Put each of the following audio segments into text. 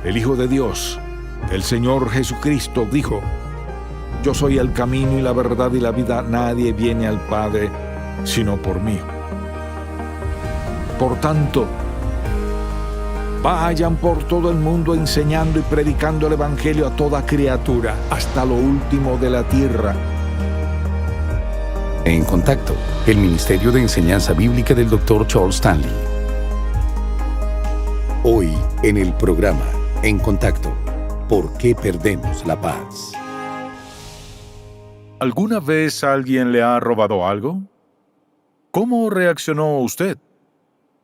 el Hijo de Dios, el Señor Jesucristo, dijo: Yo soy el camino y la verdad y la vida. Nadie viene al Padre sino por mí. Por tanto, vayan por todo el mundo enseñando y predicando el Evangelio a toda criatura, hasta lo último de la tierra. En Contacto, el Ministerio de Enseñanza Bíblica del Dr. Charles Stanley. Hoy, en el programa En Contacto, ¿por qué perdemos la paz? ¿Alguna vez alguien le ha robado algo? ¿Cómo reaccionó usted?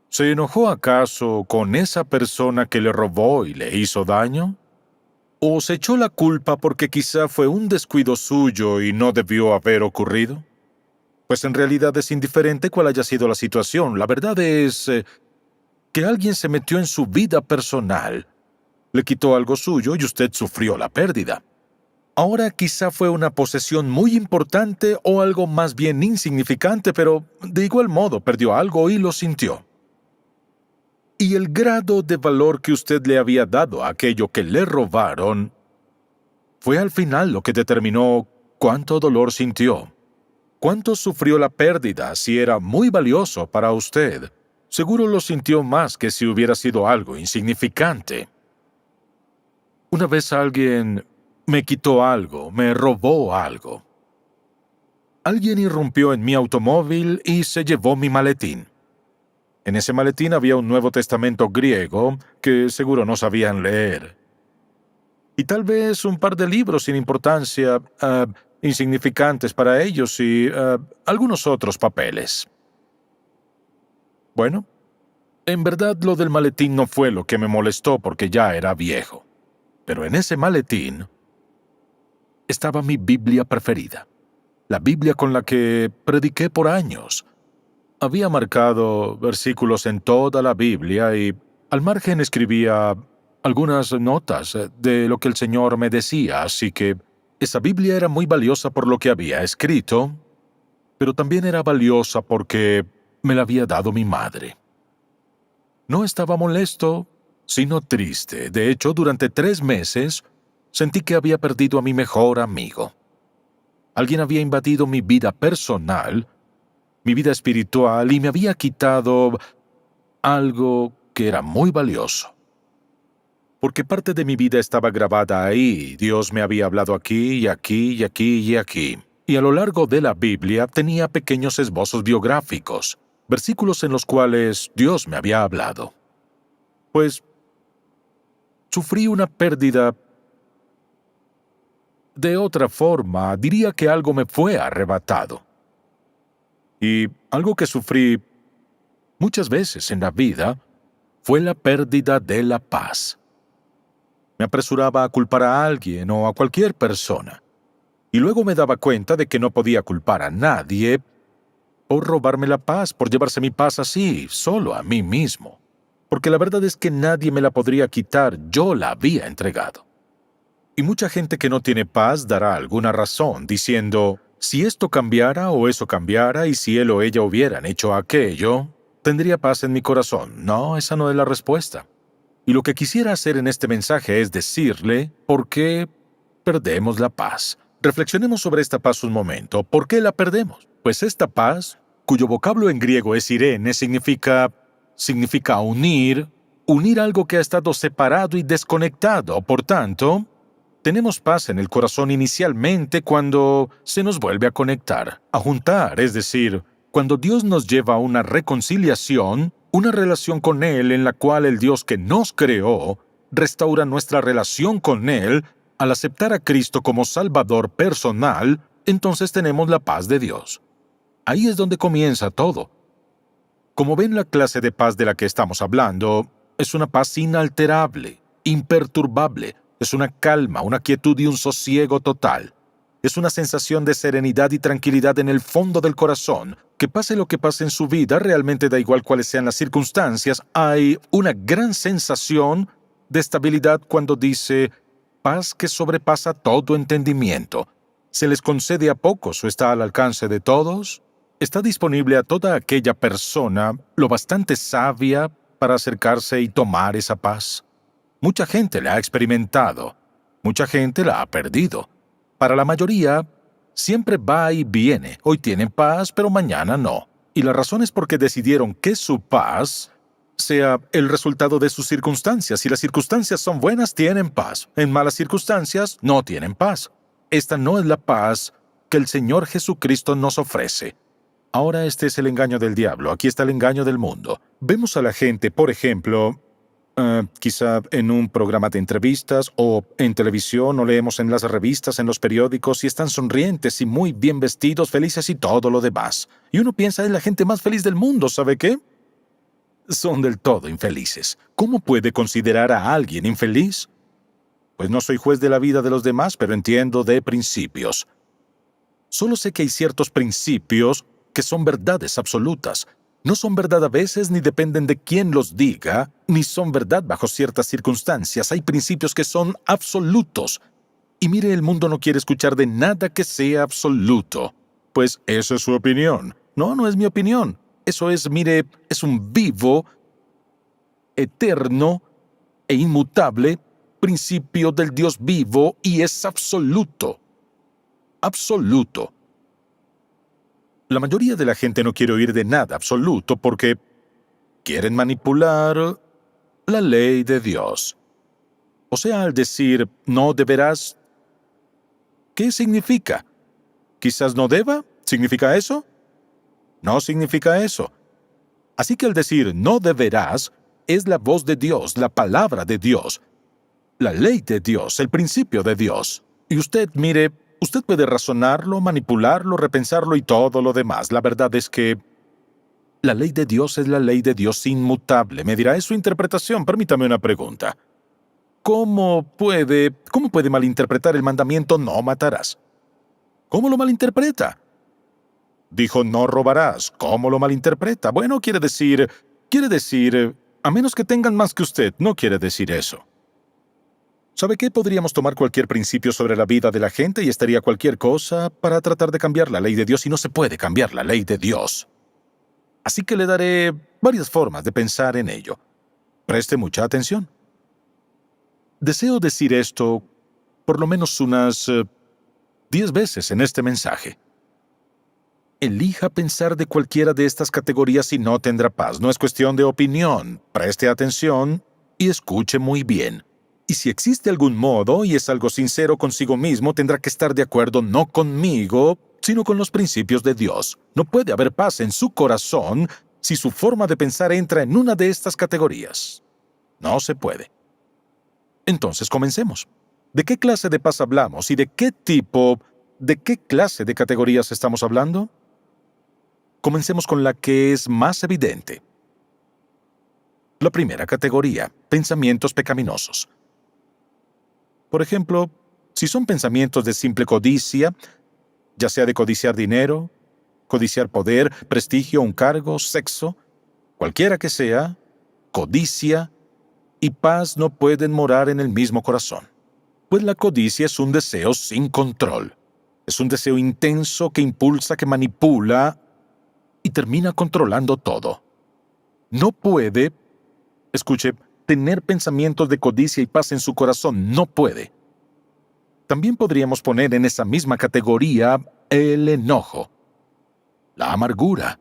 ¿Se enojó acaso con esa persona que le robó y le hizo daño? ¿O se echó la culpa porque quizá fue un descuido suyo y no debió haber ocurrido? Pues en realidad es indiferente cuál haya sido la situación. La verdad es que alguien se metió en su vida personal, le quitó algo suyo y usted sufrió la pérdida. Ahora quizá fue una posesión muy importante o algo más bien insignificante, pero de igual modo perdió algo y lo sintió. Y el grado de valor que usted le había dado a aquello que le robaron fue al final lo que determinó cuánto dolor sintió. ¿Cuánto sufrió la pérdida si era muy valioso para usted? Seguro lo sintió más que si hubiera sido algo insignificante. Una vez alguien me quitó algo, me robó algo. Alguien irrumpió en mi automóvil y se llevó mi maletín. En ese maletín había un Nuevo Testamento griego que seguro no sabían leer. Y tal vez un par de libros sin importancia, insignificantes para ellos y algunos otros papeles. Bueno, en verdad lo del maletín no fue lo que me molestó porque ya era viejo. Pero en ese maletín estaba mi Biblia preferida, la Biblia con la que prediqué por años. Había marcado versículos en toda la Biblia y al margen escribía algunas notas de lo que el Señor me decía, así que esa Biblia era muy valiosa por lo que había escrito, pero también era valiosa porque me la había dado mi madre. No estaba molesto, sino triste. De hecho, durante 3 meses sentí que había perdido a mi mejor amigo. Alguien había invadido mi vida personal, mi vida espiritual, y me había quitado algo que era muy valioso. Porque parte de mi vida estaba grabada ahí. Dios me había hablado aquí y aquí y aquí y aquí. Y a lo largo de la Biblia tenía pequeños esbozos biográficos, versículos en los cuales Dios me había hablado. Pues sufrí una pérdida. De otra forma, diría que algo me fue arrebatado. Y algo que sufrí muchas veces en la vida fue la pérdida de la paz. Me apresuraba a culpar a alguien o a cualquier persona, y luego me daba cuenta de que no podía culpar a nadie por robarme la paz, por llevarse mi paz así, solo a mí mismo. Porque la verdad es que nadie me la podría quitar, yo la había entregado. Y mucha gente que no tiene paz dará alguna razón, diciendo, si esto cambiara o eso cambiara, y si él o ella hubieran hecho aquello, tendría paz en mi corazón. No, esa no es la respuesta. Y lo que quisiera hacer en este mensaje es decirle por qué perdemos la paz. Reflexionemos sobre esta paz un momento. ¿Por qué la perdemos? Pues esta paz, cuyo vocablo en griego es irene, significa unir algo que ha estado separado y desconectado. Por tanto, tenemos paz en el corazón inicialmente cuando se nos vuelve a conectar, a juntar, es decir, cuando Dios nos lleva a una reconciliación, una relación con Él en la cual el Dios que nos creó restaura nuestra relación con Él. Al aceptar a Cristo como Salvador personal, entonces tenemos la paz de Dios. Ahí es donde comienza todo. Como ven, la clase de paz de la que estamos hablando es una paz inalterable, imperturbable. Es una calma, una quietud y un sosiego total. Es una sensación de serenidad y tranquilidad en el fondo del corazón. Que pase lo que pase en su vida, realmente da igual cuáles sean las circunstancias, hay una gran sensación de estabilidad cuando dice paz que sobrepasa todo entendimiento. ¿Se les concede a pocos o está al alcance de todos? Está disponible a toda aquella persona lo bastante sabia para acercarse y tomar esa paz. Mucha gente la ha experimentado. Mucha gente la ha perdido. Para la mayoría, siempre va y viene. Hoy tienen paz, pero mañana no. Y la razón es porque decidieron que su paz sea el resultado de sus circunstancias. Si las circunstancias son buenas, tienen paz. En malas circunstancias, no tienen paz. Esta no es la paz que el Señor Jesucristo nos ofrece. Ahora este es el engaño del diablo. Aquí está el engaño del mundo. Vemos a la gente, por ejemplo, quizá en un programa de entrevistas o en televisión, o leemos en las revistas, en los periódicos, y están sonrientes y muy bien vestidos, felices y todo lo demás. Y uno piensa, es la gente más feliz del mundo, ¿sabe qué? Son del todo infelices. ¿Cómo puede considerar a alguien infeliz? Pues no soy juez de la vida de los demás, pero entiendo de principios. Solo sé que hay ciertos principios que son verdades absolutas. No son verdad a veces, ni dependen de quién los diga, ni son verdad bajo ciertas circunstancias. Hay principios que son absolutos. Y mire, el mundo no quiere escuchar de nada que sea absoluto. Pues esa es su opinión. No, no es mi opinión. Eso es, mire, es un vivo, eterno e inmutable principio del Dios vivo y es absoluto. Absoluto. La mayoría de la gente no quiere oír de nada absoluto porque quieren manipular la ley de Dios. O sea, al decir, no deberás, ¿qué significa? ¿Quizás no deba? ¿Significa eso? No significa eso. Así que al decir, no deberás, es la voz de Dios, la palabra de Dios, la ley de Dios, el principio de Dios. Y usted, mire, usted puede razonarlo, manipularlo, repensarlo y todo lo demás. La verdad es que la ley de Dios es la ley de Dios inmutable. Me dirá, es su interpretación. Permítame una pregunta. ¿Cómo puede malinterpretar el mandamiento no matarás? ¿Cómo lo malinterpreta? Dijo, no robarás. ¿Cómo lo malinterpreta? Bueno, quiere decir, a menos que tengan más que usted, no quiere decir eso. ¿Sabe qué? Podríamos tomar cualquier principio sobre la vida de la gente y estaría cualquier cosa para tratar de cambiar la ley de Dios y no se puede cambiar la ley de Dios. Así que le daré varias formas de pensar en ello. Preste mucha atención. Deseo decir esto por lo menos unas 10 veces en este mensaje. Elija pensar de cualquiera de estas categorías y no tendrá paz. No es cuestión de opinión. Preste atención y escuche muy bien. Y si existe algún modo, y es algo sincero consigo mismo, tendrá que estar de acuerdo no conmigo, sino con los principios de Dios. No puede haber paz en su corazón si su forma de pensar entra en una de estas categorías. No se puede. Entonces comencemos. ¿De qué clase de paz hablamos y de qué clase de categorías estamos hablando? Comencemos con la que es más evidente. La primera categoría, pensamientos pecaminosos. Por ejemplo, si son pensamientos de simple codicia, ya sea de codiciar dinero, codiciar poder, prestigio, un cargo, sexo, cualquiera que sea, codicia y paz no pueden morar en el mismo corazón. Pues la codicia es un deseo sin control. Es un deseo intenso que impulsa, que manipula y termina controlando todo. No puede, escuche, tener pensamientos de codicia y paz en su corazón. No puede. También podríamos poner en esa misma categoría el enojo, la amargura,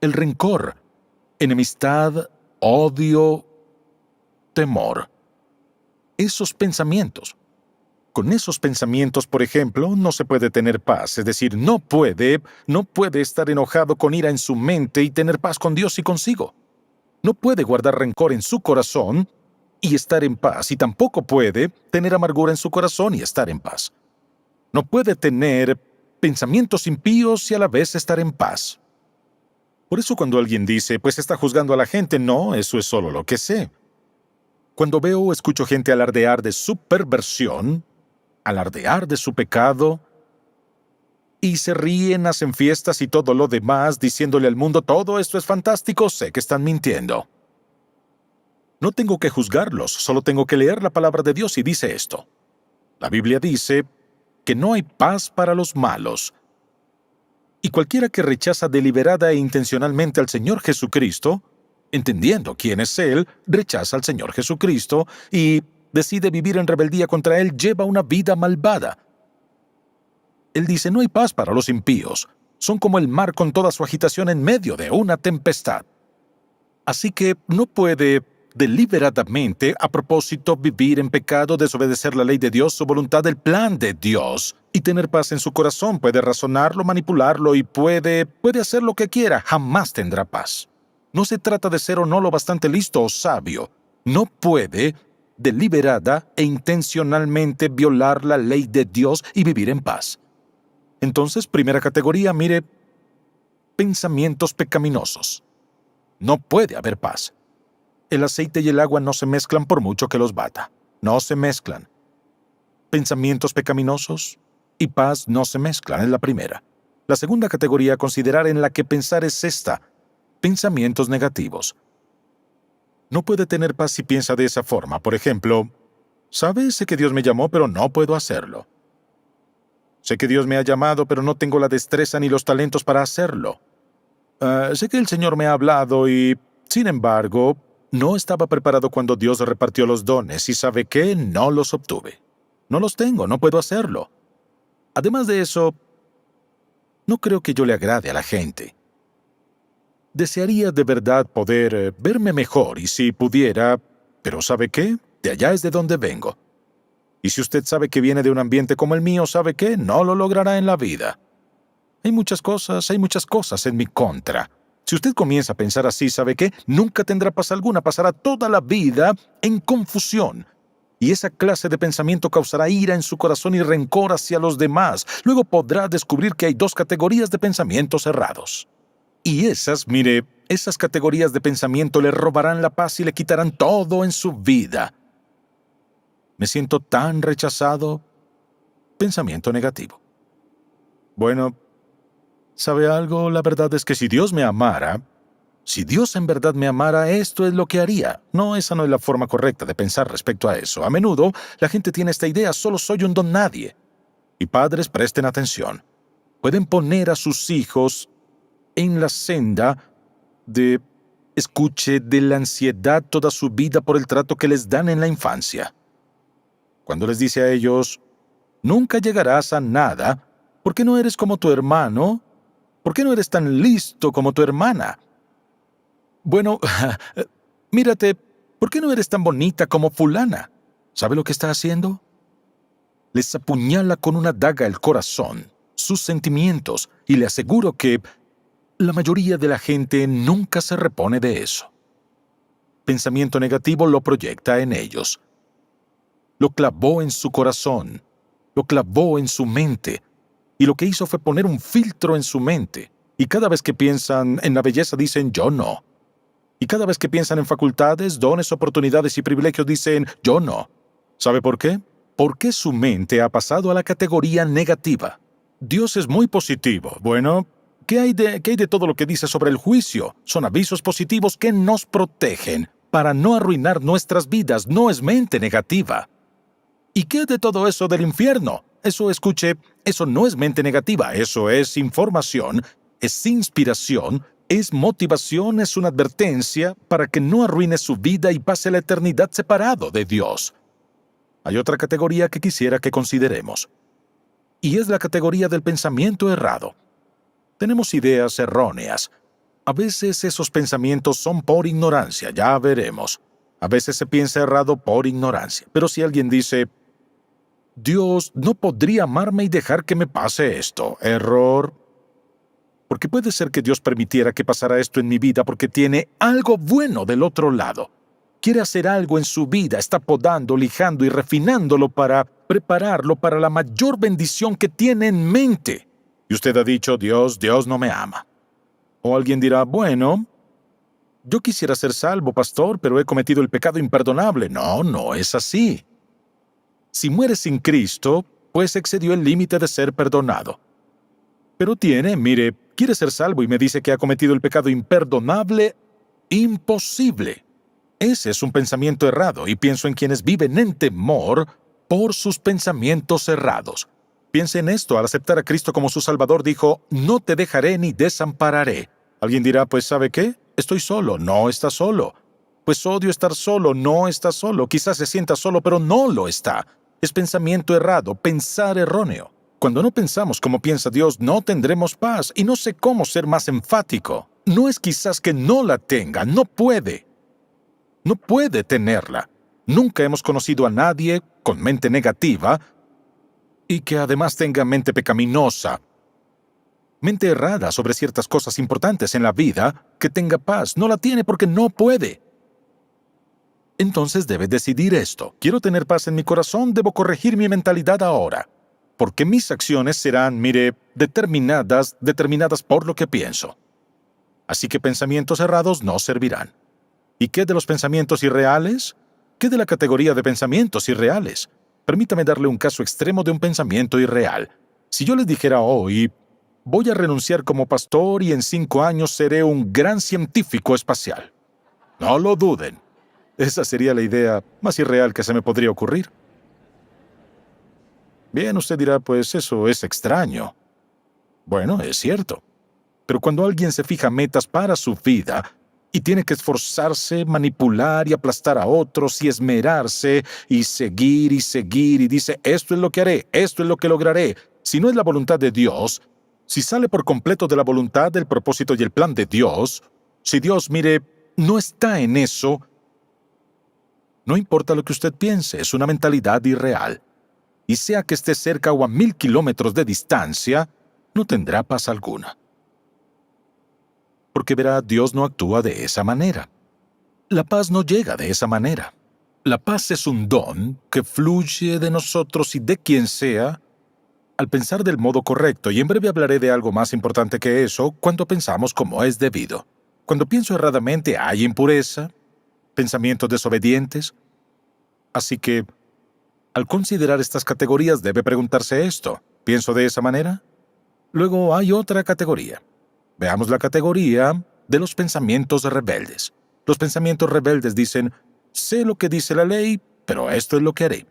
el rencor, enemistad, odio, temor. Esos pensamientos. Con esos pensamientos, por ejemplo, no se puede tener paz. Es decir, no puede estar enojado con ira en su mente y tener paz con Dios y consigo. No puede guardar rencor en su corazón y estar en paz, y tampoco puede tener amargura en su corazón y estar en paz. No puede tener pensamientos impíos y a la vez estar en paz. Por eso cuando alguien dice, pues está juzgando a la gente, no, eso es solo lo que sé. Cuando veo o escucho gente alardear de su perversión, alardear de su pecado, y se ríen, hacen fiestas y todo lo demás, diciéndole al mundo, todo esto es fantástico, sé que están mintiendo. No tengo que juzgarlos, solo tengo que leer la palabra de Dios y dice esto. La Biblia dice que no hay paz para los malos. Y cualquiera que rechaza deliberada e intencionalmente al Señor Jesucristo, entendiendo quién es Él, rechaza al Señor Jesucristo y decide vivir en rebeldía contra Él, lleva una vida malvada. Él dice, no hay paz para los impíos. Son como el mar con toda su agitación en medio de una tempestad. Así que no puede deliberadamente, a propósito, vivir en pecado, desobedecer la ley de Dios, su voluntad, el plan de Dios, y tener paz en su corazón. Puede razonarlo, manipularlo y puede hacer lo que quiera. Jamás tendrá paz. No se trata de ser o no lo bastante listo o sabio. No puede deliberada e intencionalmente violar la ley de Dios y vivir en paz. Entonces, primera categoría, mire, pensamientos pecaminosos. No puede haber paz. El aceite y el agua no se mezclan por mucho que los bata. No se mezclan. Pensamientos pecaminosos y paz no se mezclan, es la primera. La segunda categoría a considerar en la que pensar es esta: pensamientos negativos. No puede tener paz si piensa de esa forma. Por ejemplo, ¿sabe? Sé que Dios me llamó, pero no puedo hacerlo. Sé que Dios me ha llamado, pero no tengo la destreza ni los talentos para hacerlo. Sé que el Señor me ha hablado y, sin embargo, no estaba preparado cuando Dios repartió los dones y ¿sabe qué? No los obtuve. No los tengo, no puedo hacerlo. Además de eso, no creo que yo le agrade a la gente. Desearía de verdad poder verme mejor y si pudiera, pero ¿sabe qué? De allá es de donde vengo. Y si usted sabe que viene de un ambiente como el mío, ¿sabe qué? No lo logrará en la vida. Hay muchas cosas en mi contra. Si usted comienza a pensar así, ¿sabe qué? Nunca tendrá paz alguna, pasará toda la vida en confusión. Y esa clase de pensamiento causará ira en su corazón y rencor hacia los demás. Luego podrá descubrir que hay dos categorías de pensamientos errados. Y esas categorías de pensamiento le robarán la paz y le quitarán todo en su vida. Me siento tan rechazado. Pensamiento negativo. Bueno, ¿sabe algo? La verdad es que si Dios me amara, si Dios en verdad me amara, esto es lo que haría. No, esa no es la forma correcta de pensar respecto a eso. A menudo, la gente tiene esta idea, solo soy un don nadie. Y padres, presten atención. Pueden poner a sus hijos en la senda de la ansiedad toda su vida por el trato que les dan en la infancia. Cuando les dice a ellos, nunca llegarás a nada, ¿por qué no eres como tu hermano? ¿Por qué no eres tan listo como tu hermana? Bueno, mírate, ¿por qué no eres tan bonita como fulana? ¿Sabe lo que está haciendo? Les apuñala con una daga el corazón, sus sentimientos, y le aseguro que la mayoría de la gente nunca se repone de eso. Pensamiento negativo lo proyecta en ellos. Lo clavó en su corazón, lo clavó en su mente, y lo que hizo fue poner un filtro en su mente. Y cada vez que piensan en la belleza dicen, yo no. Y cada vez que piensan en facultades, dones, oportunidades y privilegios dicen, yo no. ¿Sabe por qué? Porque su mente ha pasado a la categoría negativa. Dios es muy positivo. Bueno, ¿qué hay de todo lo que dice sobre el juicio? Son avisos positivos que nos protegen para no arruinar nuestras vidas. No es mente negativa. ¿Y qué de todo eso del infierno? Eso no es mente negativa, eso es información, es inspiración, es motivación, es una advertencia para que no arruine su vida y pase la eternidad separado de Dios. Hay otra categoría que quisiera que consideremos, y es la categoría del pensamiento errado. Tenemos ideas erróneas. A veces esos pensamientos son por ignorancia, ya veremos. A veces se piensa errado por ignorancia. Pero si alguien dice, Dios no podría amarme y dejar que me pase esto. Error. Porque puede ser que Dios permitiera que pasara esto en mi vida porque tiene algo bueno del otro lado. Quiere hacer algo en su vida, está podando, lijando y refinándolo para prepararlo para la mayor bendición que tiene en mente. Y usted ha dicho, Dios no me ama. O alguien dirá, bueno, yo quisiera ser salvo, pastor, pero he cometido el pecado imperdonable. No, no es así. Si muere sin Cristo, pues excedió el límite de ser perdonado. Pero quiere ser salvo y me dice que ha cometido el pecado imperdonable, imposible. Ese es un pensamiento errado y pienso en quienes viven en temor por sus pensamientos errados. Piense en esto, al aceptar a Cristo como su Salvador dijo, no te dejaré ni desampararé. Alguien dirá, pues ¿sabe qué? estoy solo. No está solo. Pues odio estar solo. No está solo. Quizás se sienta solo, pero no lo está. Es pensamiento errado, pensar erróneo. Cuando no pensamos como piensa Dios, no tendremos paz. Y no sé cómo ser más enfático. No es quizás que no la tenga, no puede. No puede tenerla. Nunca hemos conocido a nadie con mente negativa y que además tenga mente pecaminosa, mente errada sobre ciertas cosas importantes en la vida, que tenga paz. No la tiene porque no puede. Entonces debe decidir esto. Quiero tener paz en mi corazón, debo corregir mi mentalidad ahora. Porque mis acciones serán, determinadas por lo que pienso. Así que pensamientos errados no servirán. ¿Y qué de los pensamientos irreales? ¿Qué de la categoría de pensamientos irreales? Permítame darle un caso extremo de un pensamiento irreal. Si yo les dijera hoy, voy a renunciar como pastor y en 5 años seré un gran científico espacial. No lo duden. Esa sería la idea más irreal que se me podría ocurrir. Bien, usted dirá, pues eso es extraño. Bueno, es cierto. Pero cuando alguien se fija metas para su vida y tiene que esforzarse, manipular y aplastar a otros y esmerarse y seguir y dice, esto es lo que haré, esto es lo que lograré. Si no es la voluntad de Dios, si sale por completo de la voluntad, del propósito y el plan de Dios, si Dios, no está en eso, no importa lo que usted piense, es una mentalidad irreal. Y sea que esté cerca o a 1000 kilómetros de distancia, no tendrá paz alguna. Porque verá, Dios no actúa de esa manera. La paz no llega de esa manera. La paz es un don que fluye de nosotros y de quien sea al pensar del modo correcto, y en breve hablaré de algo más importante que eso cuando pensamos como es debido. Cuando pienso erradamente hay impureza, pensamientos desobedientes. Así que, al considerar estas categorías debe preguntarse esto, ¿pienso de esa manera? Luego hay otra categoría. Veamos la categoría de los pensamientos rebeldes. Los pensamientos rebeldes dicen, sé lo que dice la ley, pero esto es lo que haré.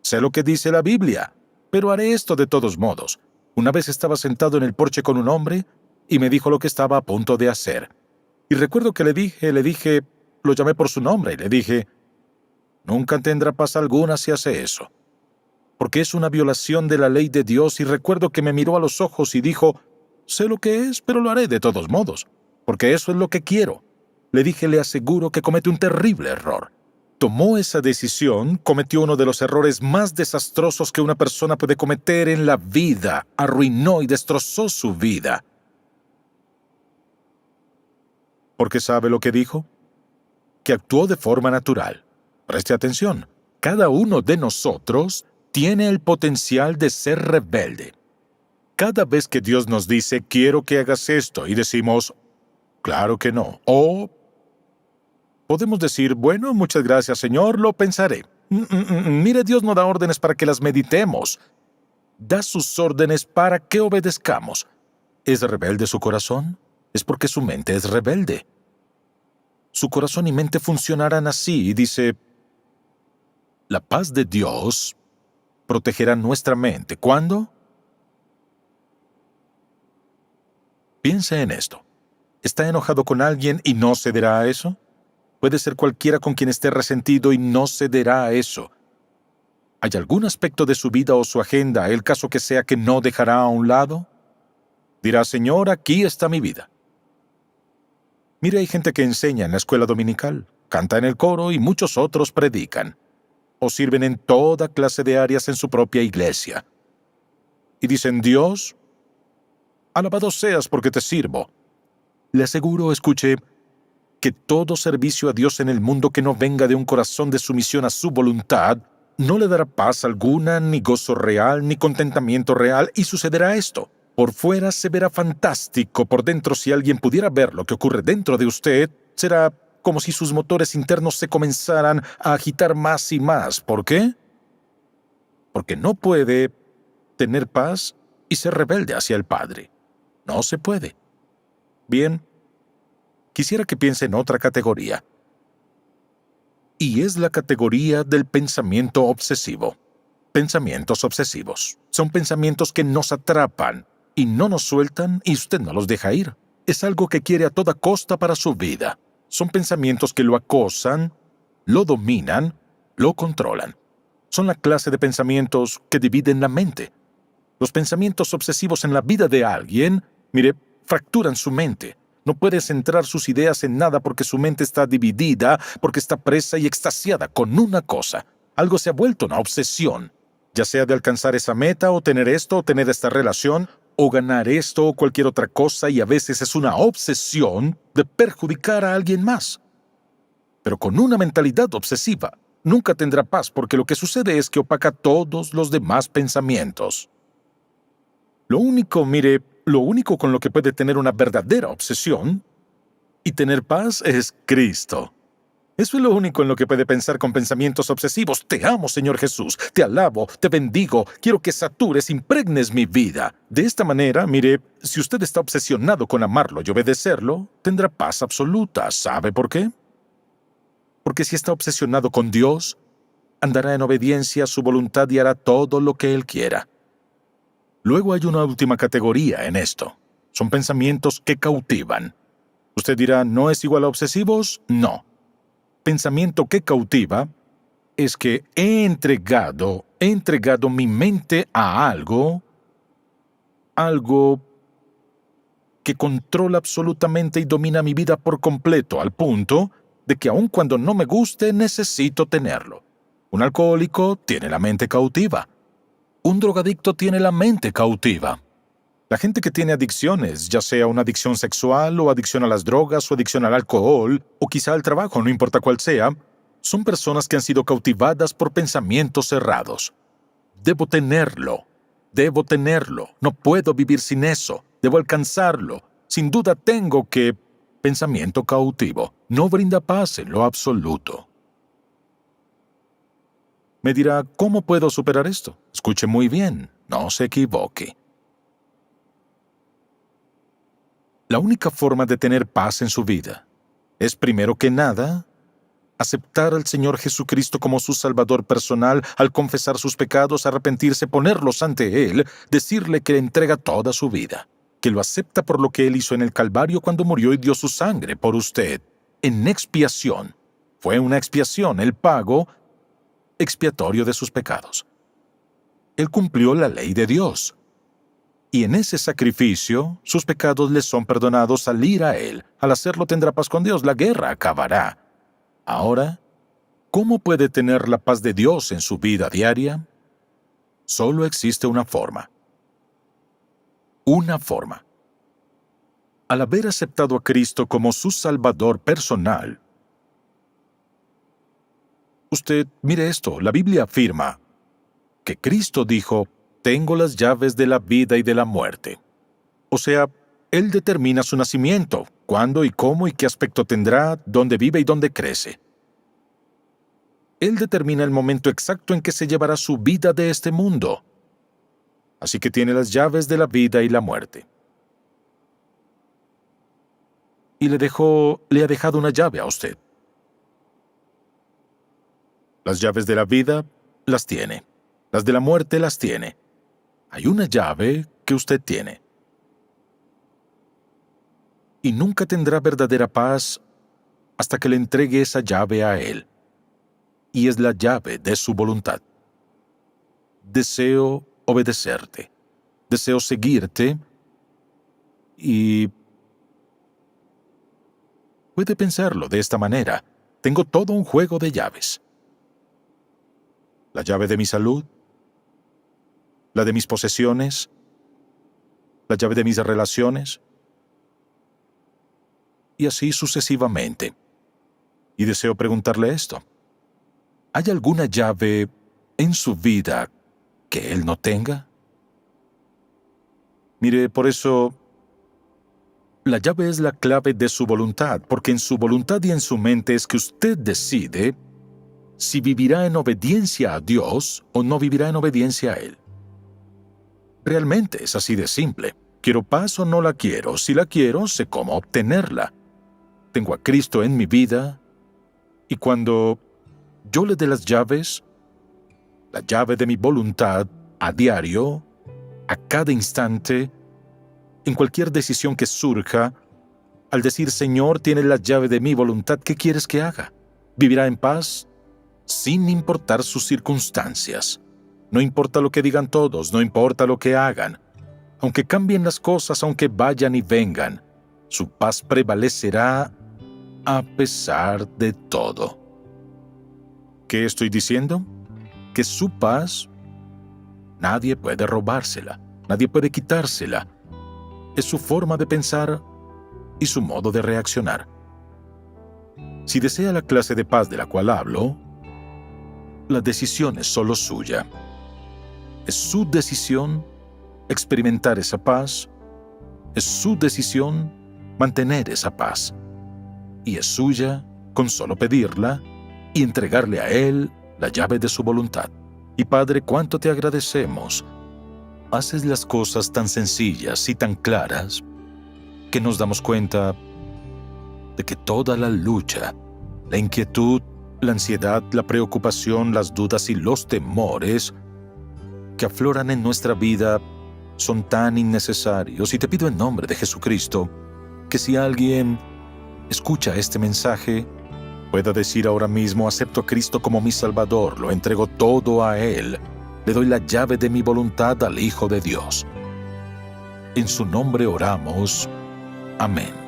Sé lo que dice la Biblia, pero haré esto de todos modos. Una vez estaba sentado en el porche con un hombre y me dijo lo que estaba a punto de hacer. Y recuerdo que le dije, lo llamé por su nombre y le dije, nunca tendrá paz alguna si hace eso, porque es una violación de la ley de Dios. Y recuerdo que me miró a los ojos y dijo, sé lo que es, pero lo haré de todos modos, porque eso es lo que quiero. Le dije, le aseguro que comete un terrible error. Tomó esa decisión, cometió uno de los errores más desastrosos que una persona puede cometer en la vida. Arruinó y destrozó su vida. ¿Por qué sabe lo que dijo? Que actuó de forma natural. Preste atención. Cada uno de nosotros tiene el potencial de ser rebelde. Cada vez que Dios nos dice, quiero que hagas esto, y decimos, claro que no. O podemos decir, bueno, muchas gracias, Señor, lo pensaré. Mire, Dios no da órdenes para que las meditemos. Da sus órdenes para que obedezcamos. ¿Es rebelde su corazón? Es porque su mente es rebelde. Su corazón y mente funcionarán así, y dice, la paz de Dios protegerá nuestra mente. ¿Cuándo? Piense en esto. ¿Está enojado con alguien y no cederá a eso? Puede ser cualquiera con quien esté resentido y no cederá a eso. ¿Hay algún aspecto de su vida o su agenda, el caso que sea, que no dejará a un lado? Dirá, Señor, aquí está mi vida. Mire, hay gente que enseña en la escuela dominical, canta en el coro y muchos otros predican, o sirven en toda clase de áreas en su propia iglesia. Y dicen, Dios, alabado seas porque te sirvo. Le aseguro, escuche, que todo servicio a Dios en el mundo que no venga de un corazón de sumisión a su voluntad no le dará paz alguna, ni gozo real, ni contentamiento real, y sucederá esto. Por fuera se verá fantástico, por dentro, si alguien pudiera ver lo que ocurre dentro de usted, será como si sus motores internos se comenzaran a agitar más y más. ¿Por qué? Porque no puede tener paz y ser rebelde hacia el Padre. No se puede. Bien, quisiera que piense en otra categoría. Y es la categoría del pensamiento obsesivo. Pensamientos obsesivos. Son pensamientos que nos atrapan y no nos sueltan y usted no los deja ir. es algo que quiere a toda costa para su vida. Son pensamientos que lo acosan, lo dominan, lo controlan. Son la clase de pensamientos que dividen la mente. Los pensamientos obsesivos en la vida de alguien, mire, fracturan su mente. No puede centrar sus ideas en nada porque su mente está dividida, porque está presa y extasiada con una cosa. Algo se ha vuelto una obsesión, ya sea de alcanzar esa meta o tener esto o tener esta relación o ganar esto o cualquier otra cosa, y a veces es una obsesión de perjudicar a alguien más. Pero con una mentalidad obsesiva nunca tendrá paz, porque lo que sucede es que opaca todos los demás pensamientos. Lo único con lo que puede tener una verdadera obsesión y tener paz es Cristo. Eso es lo único en lo que puede pensar con pensamientos obsesivos. Te amo, Señor Jesús. Te alabo, te bendigo. Quiero que satures, impregnes mi vida. De esta manera, si usted está obsesionado con amarlo y obedecerlo, tendrá paz absoluta. ¿Sabe por qué? Porque si está obsesionado con Dios, andará en obediencia a su voluntad y hará todo lo que Él quiera. Luego hay una última categoría en esto. Son pensamientos que cautivan. Usted dirá, ¿no es igual a obsesivos? No. Pensamiento que cautiva es que he entregado mi mente a algo que controla absolutamente y domina mi vida por completo, al punto de que aun cuando no me guste, necesito tenerlo. Un alcohólico tiene la mente cautiva. Un drogadicto tiene la mente cautiva. La gente que tiene adicciones, ya sea una adicción sexual o adicción a las drogas o adicción al alcohol o quizá al trabajo, no importa cuál sea, son personas que han sido cautivadas por pensamientos cerrados. Debo tenerlo, no puedo vivir sin eso, debo alcanzarlo, sin duda tengo que... Pensamiento cautivo no brinda paz en lo absoluto. Me dirá, ¿cómo puedo superar esto? Escuche muy bien, no se equivoque. La única forma de tener paz en su vida es, primero que nada, aceptar al Señor Jesucristo como su Salvador personal, al confesar sus pecados, arrepentirse, ponerlos ante Él, decirle que le entrega toda su vida, que lo acepta por lo que Él hizo en el Calvario cuando murió y dio su sangre por usted, en expiación. Fue una expiación, el pago expiatorio de sus pecados. Él cumplió la ley de Dios. Y en ese sacrificio, sus pecados le son perdonados al ir a Él. Al hacerlo tendrá paz con Dios, la guerra acabará. Ahora, ¿cómo puede tener la paz de Dios en su vida diaria? Solo existe una forma. Una forma. Al haber aceptado a Cristo como su Salvador personal, usted, mire esto, la Biblia afirma que Cristo dijo, tengo las llaves de la vida y de la muerte. O sea, Él determina su nacimiento, cuándo y cómo y qué aspecto tendrá, dónde vive y dónde crece. Él determina el momento exacto en que se llevará su vida de este mundo. Así que tiene las llaves de la vida y la muerte. Y le ha dejado una llave a usted. Las llaves de la vida las tiene. Las de la muerte las tiene. Hay una llave que usted tiene. Y nunca tendrá verdadera paz hasta que le entregue esa llave a Él. Y es la llave de su voluntad. Deseo obedecerte. Deseo seguirte. Y puede pensarlo de esta manera. Tengo todo un juego de llaves. La llave de mi salud, la de mis posesiones, la llave de mis relaciones, y así sucesivamente. Y deseo preguntarle esto. ¿Hay alguna llave en su vida que Él no tenga? Mire, por eso, la llave es la clave de su voluntad, porque en su voluntad y en su mente es que usted decide si vivirá en obediencia a Dios o no vivirá en obediencia a Él. Realmente es así de simple. ¿Quiero paz o no la quiero? Si la quiero, sé cómo obtenerla. Tengo a Cristo en mi vida, y cuando yo le dé las llaves, la llave de mi voluntad, a diario, a cada instante, en cualquier decisión que surja, al decir, Señor, tienes la llave de mi voluntad, ¿qué quieres que haga? Vivirá en paz sin importar sus circunstancias. No importa lo que digan todos, no importa lo que hagan. Aunque cambien las cosas, aunque vayan y vengan, su paz prevalecerá a pesar de todo. ¿Qué estoy diciendo? Que su paz nadie puede robársela, nadie puede quitársela. Es su forma de pensar y su modo de reaccionar. Si desea la clase de paz de la cual hablo, la decisión es solo suya. Es su decisión experimentar esa paz, es su decisión mantener esa paz, y es suya con solo pedirla y entregarle a Él la llave de su voluntad. Y Padre, cuánto te agradecemos. Haces las cosas tan sencillas y tan claras que nos damos cuenta de que toda la lucha, la inquietud, la ansiedad, la preocupación, las dudas y los temores que afloran en nuestra vida son tan innecesarios. Y te pido en nombre de Jesucristo que si alguien escucha este mensaje, pueda decir ahora mismo, acepto a Cristo como mi Salvador, lo entrego todo a Él, le doy la llave de mi voluntad al Hijo de Dios. En su nombre oramos. Amén.